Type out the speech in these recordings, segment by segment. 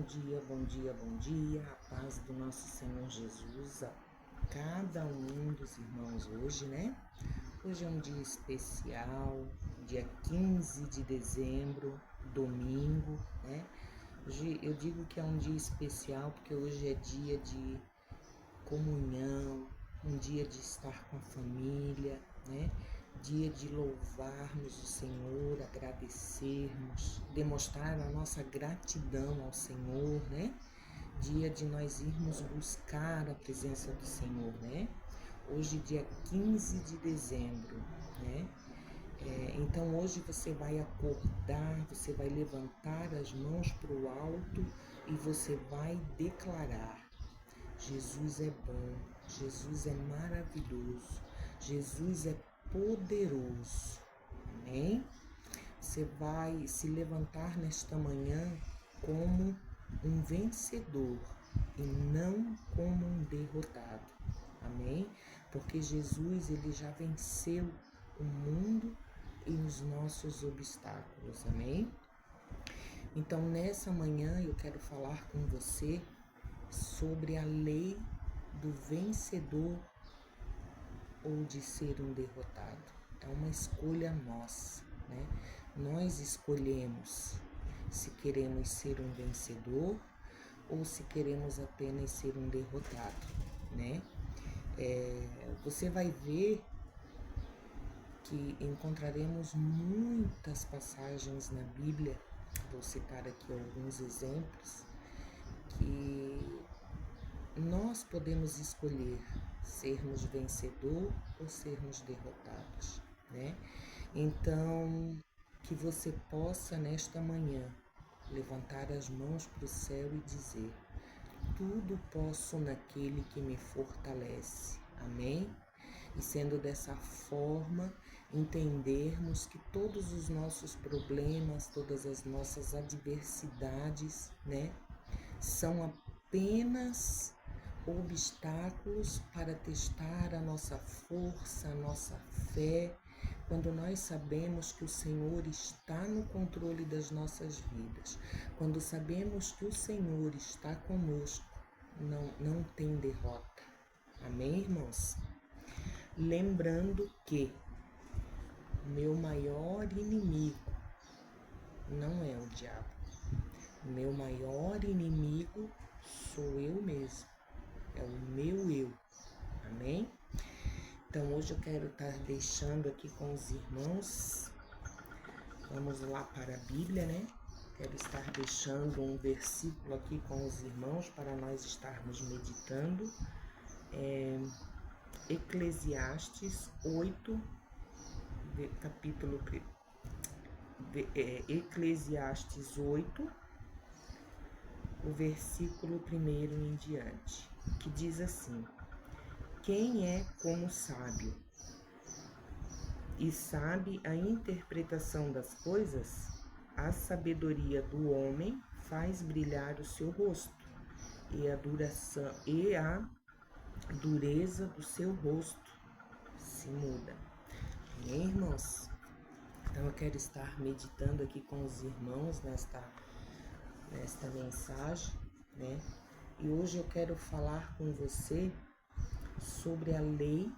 bom dia, bom dia. A paz do nosso Senhor Jesus a cada um dos irmãos hoje, né? Hoje é um dia especial, dia 15 de dezembro, domingo, né? Hoje eu digo que é um dia especial porque hoje é dia de comunhão, um dia de estar com a família, né? Dia de louvarmos o Senhor, agradecermos, demonstrar a nossa gratidão ao Senhor, né? Dia de nós irmos buscar a presença do Senhor, né? Hoje, dia 15 de dezembro, né? Então hoje você vai acordar, você vai levantar as mãos para o alto e você vai declarar: Jesus é bom, Jesus é maravilhoso, Jesus é poderoso. Amém? Você vai se levantar nesta manhã como um vencedor e não como um derrotado. Amém? Porque Jesus, ele já venceu o mundo e os nossos obstáculos. Amém? Então, nessa manhã eu quero falar com você sobre a lei do vencedor ou de ser um derrotado. É uma escolha nossa, né? Nós escolhemos se queremos ser um vencedor ou se queremos apenas ser um derrotado, né? Você vai ver que encontraremos muitas passagens na Bíblia, vou citar aqui alguns exemplos, que nós podemos escolher sermos vencedor ou sermos derrotados, né? Então, que você possa nesta manhã levantar as mãos para o céu e dizer: tudo posso naquele que me fortalece. Amém? E sendo dessa forma, entendermos que todos os nossos problemas, todas as nossas adversidades, né, são apenas obstáculos para testar a nossa força, a nossa fé, quando nós sabemos que o Senhor está no controle das nossas vidas, quando sabemos que o Senhor está conosco, não tem derrota. Amém, irmãos? Lembrando que meu maior inimigo não é o diabo. Meu maior inimigo sou eu mesmo. É o meu eu. Amém? Então hoje eu quero estar deixando aqui com os irmãos. Vamos lá para a Bíblia, né? Quero estar deixando um versículo aqui com os irmãos para nós estarmos meditando. Eclesiastes 8, Eclesiastes 8, o versículo 1 em diante, que diz assim: quem é como sábio e sabe a interpretação das coisas? A sabedoria do homem faz brilhar o seu rosto, e a dureza do seu rosto se muda. Amém, irmãos? Então eu quero estar meditando aqui com os irmãos nesta mensagem, né? E hoje eu quero falar com você sobre a lei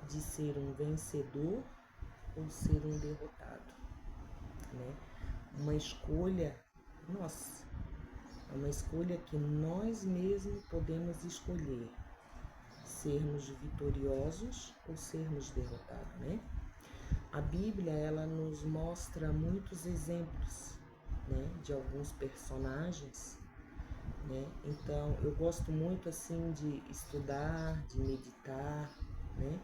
de ser um vencedor ou ser um derrotado, né? Uma escolha nossa, é uma escolha que nós mesmos podemos escolher, sermos vitoriosos ou sermos derrotados, né? A Bíblia, ela nos mostra muitos exemplos, né, de alguns personagens, né? Então, eu gosto muito assim de estudar, de meditar, né?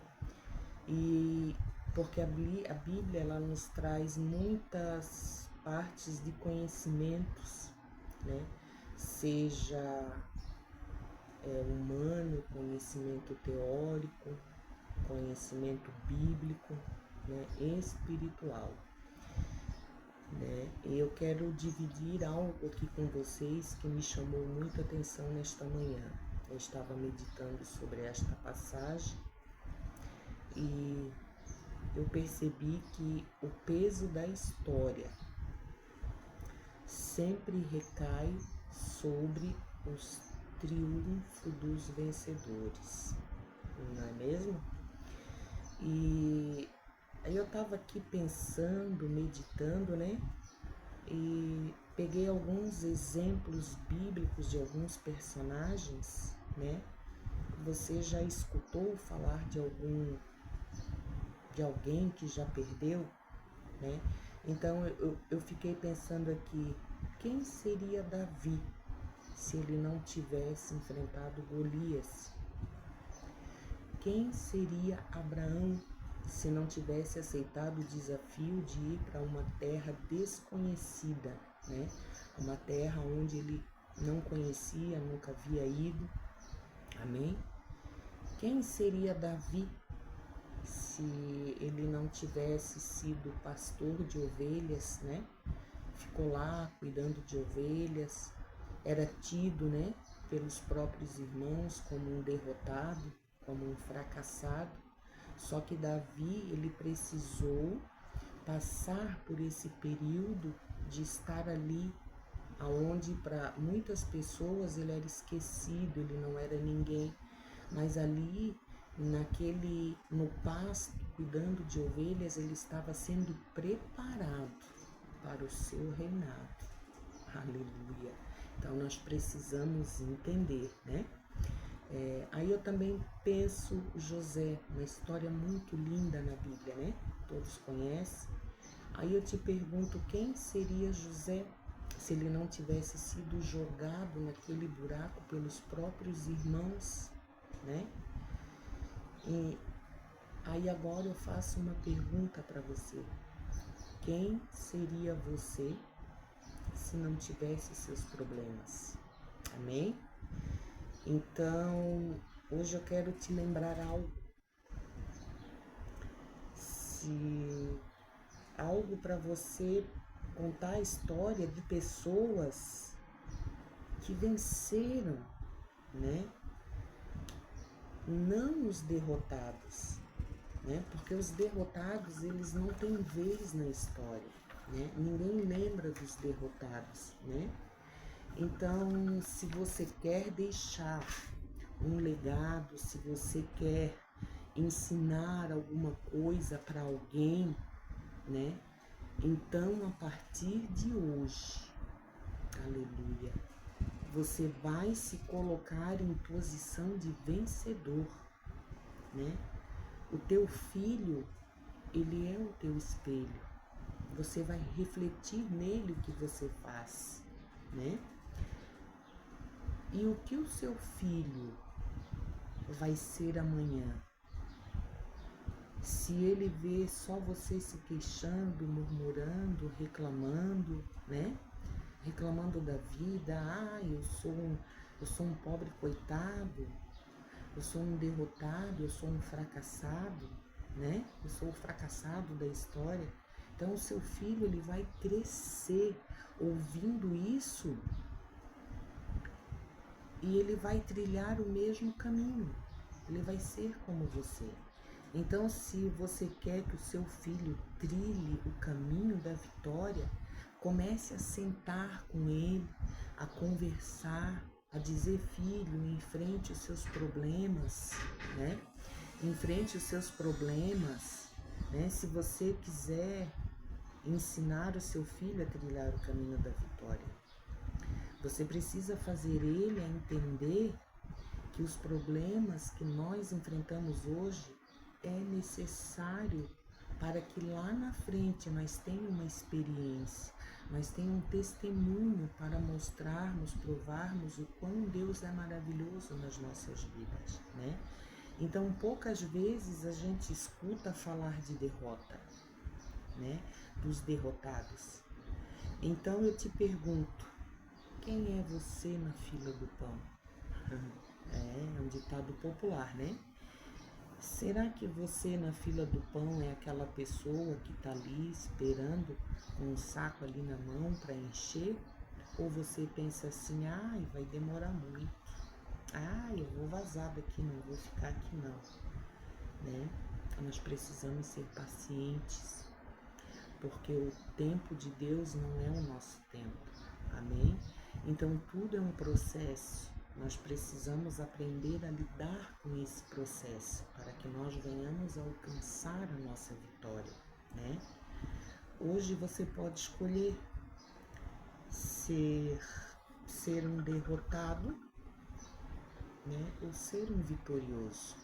E porque a Bíblia ela nos traz muitas partes de conhecimentos, né? Seja humano, conhecimento teórico, conhecimento bíblico, né? Espiritual. Né? Eu quero dividir algo aqui com vocês que me chamou muita atenção nesta manhã. Eu estava meditando sobre esta passagem e eu percebi que o peso da história sempre recai sobre os triunfos dos vencedores, não é mesmo? E aí eu estava aqui pensando, meditando, né? E peguei alguns exemplos bíblicos de alguns personagens, né? Você já escutou falar de alguém que já perdeu, né? Então eu fiquei pensando aqui, quem seria Davi se ele não tivesse enfrentado Golias? Quem seria Abraão se não tivesse aceitado o desafio de ir para uma terra desconhecida, né? Uma terra onde ele não conhecia, nunca havia ido. Amém? Quem seria Davi se ele não tivesse sido pastor de ovelhas, né? Ficou lá cuidando de ovelhas, era tido, né, pelos próprios irmãos como um derrotado, como um fracassado. Só que Davi, ele precisou passar por esse período de estar ali, aonde para muitas pessoas ele era esquecido, ele não era ninguém, mas ali no pasto, cuidando de ovelhas, ele estava sendo preparado para o seu reinado. Aleluia! Então nós precisamos entender, né? Aí eu também penso José, uma história muito linda na Bíblia, né? Todos conhecem. Aí eu te pergunto, quem seria José se ele não tivesse sido jogado naquele buraco pelos próprios irmãos, né? E aí agora eu faço uma pergunta para você. Quem seria você se não tivesse seus problemas? Amém? Então, hoje eu quero te lembrar algo. Algo para você contar a história de pessoas que venceram, né? Não os derrotados, né? Porque os derrotados, eles não têm vez na história, né? Ninguém lembra dos derrotados, né? Então, se você quer deixar um legado, se você quer ensinar alguma coisa para alguém, né? Então, a partir de hoje, aleluia, você vai se colocar em posição de vencedor, né? O teu filho, ele é o teu espelho. Você vai refletir nele o que você faz, né? E o que o seu filho vai ser amanhã? Se ele vê só você se queixando, murmurando, reclamando, né? Reclamando da vida, eu sou um pobre coitado, eu sou um derrotado, eu sou um fracassado, né? Eu sou o fracassado da história. Então o seu filho, ele vai crescer ouvindo isso e ele vai trilhar o mesmo caminho. Ele vai ser como você. Então, se você quer que o seu filho trilhe o caminho da vitória, comece a sentar com ele, a conversar, a dizer: filho, enfrente os seus problemas, né? Enfrente os seus problemas, né? Se você quiser ensinar o seu filho a trilhar o caminho da vitória, você precisa fazer ele a entender que os problemas que nós enfrentamos hoje é necessário para que lá na frente nós tenhamos uma experiência, nós tenhamos um testemunho para mostrarmos, provarmos o quão Deus é maravilhoso nas nossas vidas, né? Então, poucas vezes a gente escuta falar de derrota, né? Dos derrotados. Então, eu te pergunto, quem é você na fila do pão? É um ditado popular, né? Será que você na fila do pão é aquela pessoa que está ali esperando com um saco ali na mão para encher? Ou você pensa assim, vai demorar muito, eu vou vazar daqui, não vou ficar aqui não, né? Nós precisamos ser pacientes, porque o tempo de Deus não é o nosso tempo, amém? Então tudo é um processo. Nós precisamos aprender a lidar com esse processo para que nós venhamos a alcançar a nossa vitória, né? Hoje você pode escolher ser um derrotado, né? Ou ser um vitorioso.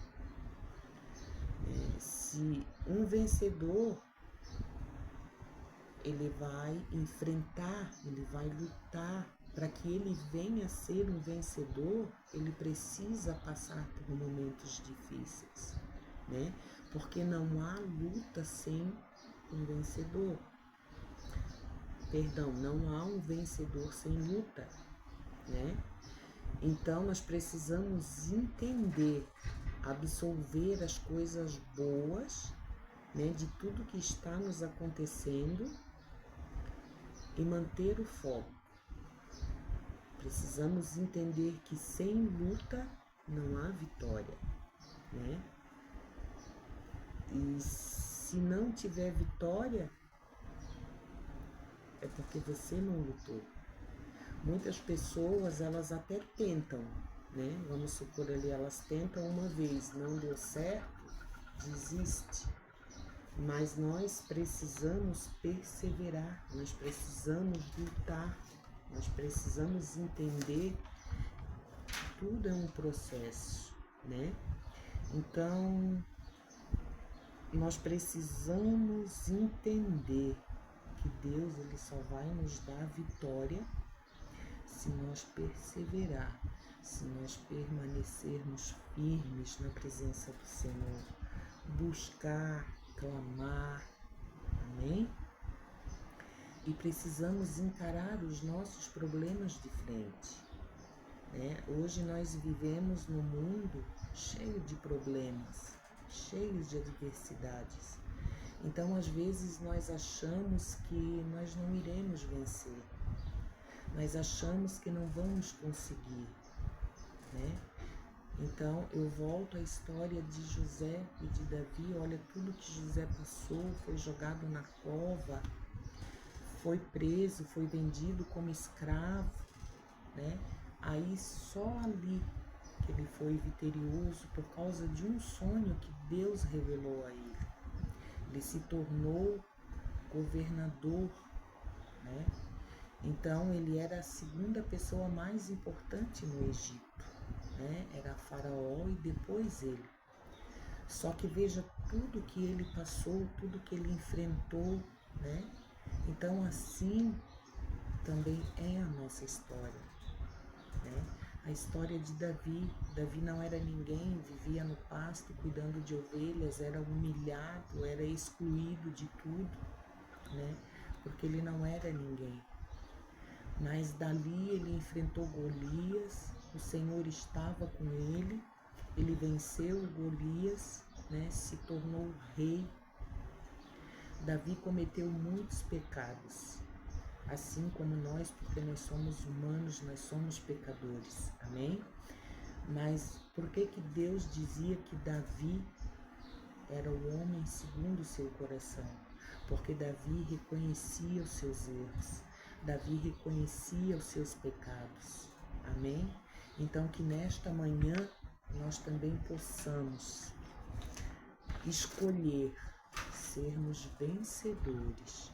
Se um vencedor, ele vai enfrentar, ele vai lutar. Para que ele venha a ser um vencedor, ele precisa passar por momentos difíceis, né? Porque não há luta sem um vencedor. Perdão, não há um vencedor sem luta, né? Então nós precisamos entender, absorver as coisas boas, né, de tudo que está nos acontecendo e manter o foco. Precisamos entender que sem luta não há vitória, né? E se não tiver vitória, é porque você não lutou. Muitas pessoas, elas até tentam, né? Vamos supor ali, elas tentam uma vez, não deu certo, desiste. Mas nós precisamos perseverar, nós precisamos lutar. Nós precisamos entender que tudo é um processo, né? Então, nós precisamos entender que Deus, ele só vai nos dar vitória se nós perseverar, se nós permanecermos firmes na presença do Senhor, buscar, clamar, amém? E precisamos encarar os nossos problemas de frente, né? Hoje nós vivemos num mundo cheio de problemas, cheio de adversidades. Então, às vezes, nós achamos que nós não iremos vencer. Nós achamos que não vamos conseguir, né? Então, eu volto à história de José e de Davi. Olha tudo que José passou, foi jogado na cova, foi preso, foi vendido como escravo, né? Aí só ali que ele foi vitorioso por causa de um sonho que Deus revelou a ele. Ele se tornou governador, né? Então ele era a segunda pessoa mais importante no Egito, né? Era Faraó e depois ele. Só que veja tudo que ele passou, tudo que ele enfrentou, né? Então assim também é a nossa história, né? A história de Davi. Davi não era ninguém, vivia no pasto cuidando de ovelhas, era humilhado, era excluído de tudo, né? Porque ele não era ninguém. Mas dali ele enfrentou Golias, o Senhor estava com ele, ele venceu Golias, né? Se tornou rei. Davi cometeu muitos pecados, assim como nós, porque nós somos humanos, nós somos pecadores, amém? Mas por que Deus dizia que Davi era o homem segundo o seu coração? Porque Davi reconhecia os seus erros, Davi reconhecia os seus pecados, amém? Então que nesta manhã nós também possamos escolher sermos vencedores,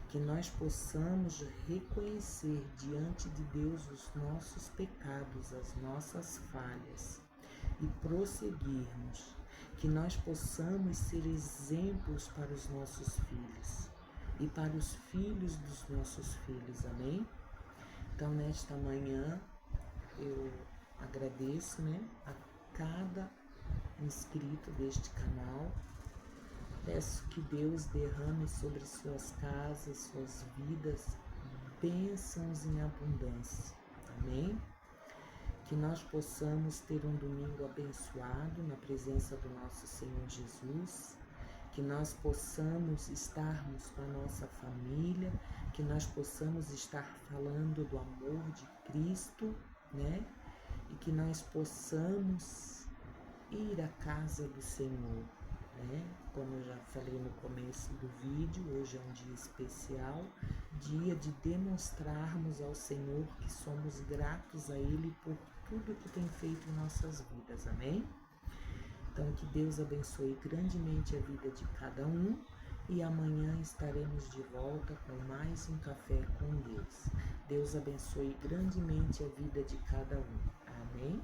que nós possamos reconhecer diante de Deus os nossos pecados, as nossas falhas e prosseguirmos, que nós possamos ser exemplos para os nossos filhos e para os filhos dos nossos filhos, amém? Então nesta manhã eu agradeço, né, a cada inscrito deste canal. Peço que Deus derrame sobre suas casas, suas vidas, bênçãos em abundância. Amém? Que nós possamos ter um domingo abençoado na presença do nosso Senhor Jesus. Que nós possamos estarmos com a nossa família, que nós possamos estar falando do amor de Cristo, né? E que nós possamos ir à casa do Senhor, né? Como eu já falei no começo do vídeo, hoje é um dia especial, dia de demonstrarmos ao Senhor que somos gratos a Ele por tudo que tem feito em nossas vidas, amém? Então, que Deus abençoe grandemente a vida de cada um e amanhã estaremos de volta com mais um Café com Deus. Deus abençoe grandemente a vida de cada um, amém?